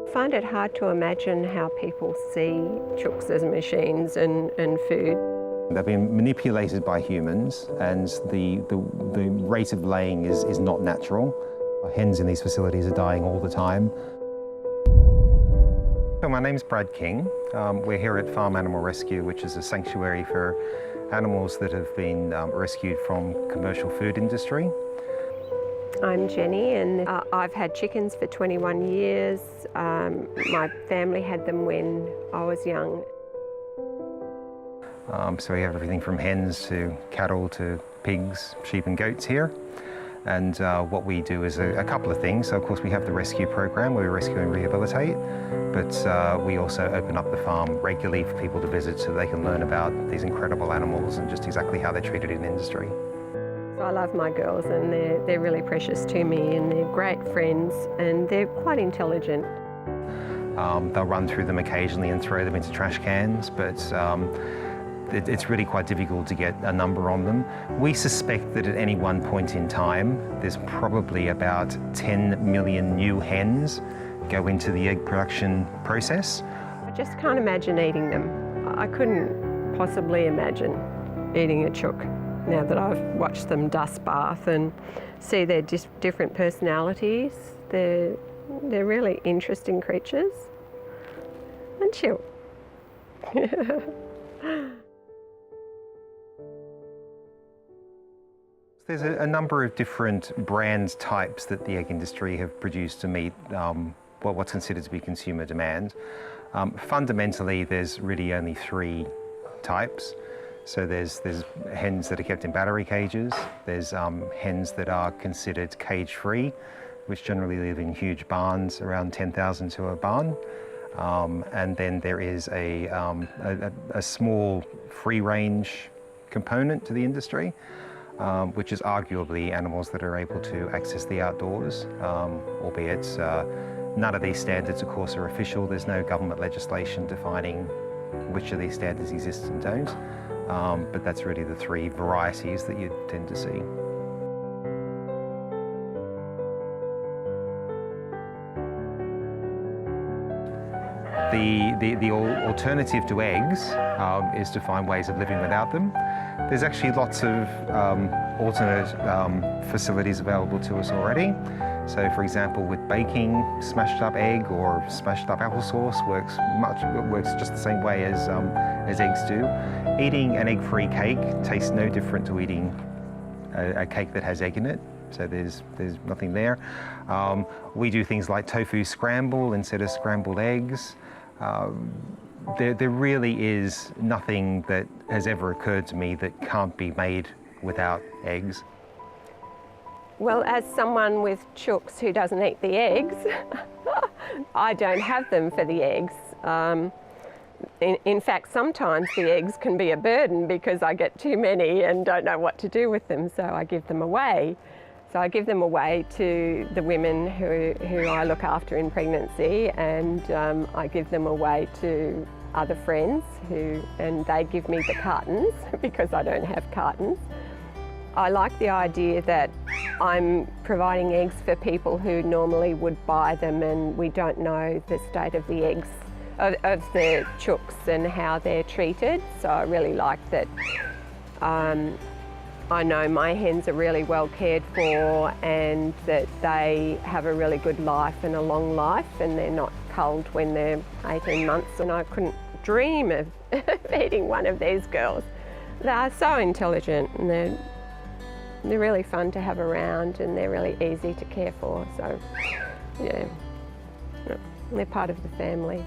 I find it hard to imagine how people see chooks as machines and food. They've been manipulated by humans, and the rate of laying is not natural. Hens in these facilities are dying all the time. So my name's Brad King. We're here at Farm Animal Rescue, which is a sanctuary for animals that have been rescued from commercial food industry. I'm Jenny, and I've had chickens for 21 years. My family had them when I was young. So we have everything from hens to cattle to pigs, sheep and goats here. And what we do is a couple of things. So of course we have the rescue program where we rescue and rehabilitate, but we also open up the farm regularly for people to visit so they can learn about these incredible animals and just exactly how they're treated in industry. So I love my girls, and they're really precious to me, and they're great friends, and they're quite intelligent. They'll run through them occasionally and throw them into trash cans, but it's really quite difficult to get a number on them. We suspect that at any one point in time, there's probably about 10 million new hens go into the egg production process. I just can't imagine eating them. I couldn't possibly imagine eating a chook now that I've watched them dust bath and see their different personalities. They're really interesting creatures, aren't you? There's a number of different brand types that the egg industry have produced to meet what's considered to be consumer demand. Fundamentally, there's really only three types. So there's hens that are kept in battery cages, there's hens that are considered cage-free, which generally live in huge barns, around 10,000 to a barn. And then there is a small free-range component to the industry, which is arguably animals that are able to access the outdoors, albeit none of these standards, of course, are official. There's no government legislation defining which of these standards exist and don't. But that's really the three varieties that you tend to see. The alternative to eggs is to find ways of living without them. There's actually lots of alternate facilities available to us already. So for example, with baking, smashed up egg or smashed up applesauce works just the same way as eggs do. Eating an egg-free cake tastes no different to eating a cake that has egg in it. So there's nothing there. We do things like tofu scramble instead of scrambled eggs. There really is nothing that has ever occurred to me that can't be made without eggs. Well, as someone with chooks who doesn't eat the eggs, I don't have them for the eggs. In fact, sometimes the eggs can be a burden because I get too many and don't know what to do with them, so I give them away. So I give them away to the women who I look after in pregnancy, and I give them away to other friends and they give me the cartons because I don't have cartons. I like the idea that I'm providing eggs for people who normally would buy them, and we don't know the state of the eggs, of the chooks and how they're treated. So I really like that. I know my hens are really well cared for and that they have a really good life and a long life, and they're not culled when they're 18 months, and I couldn't dream of eating one of these girls. They are so intelligent, and they're really fun to have around, and they're really easy to care for. So, yeah, they're part of the family.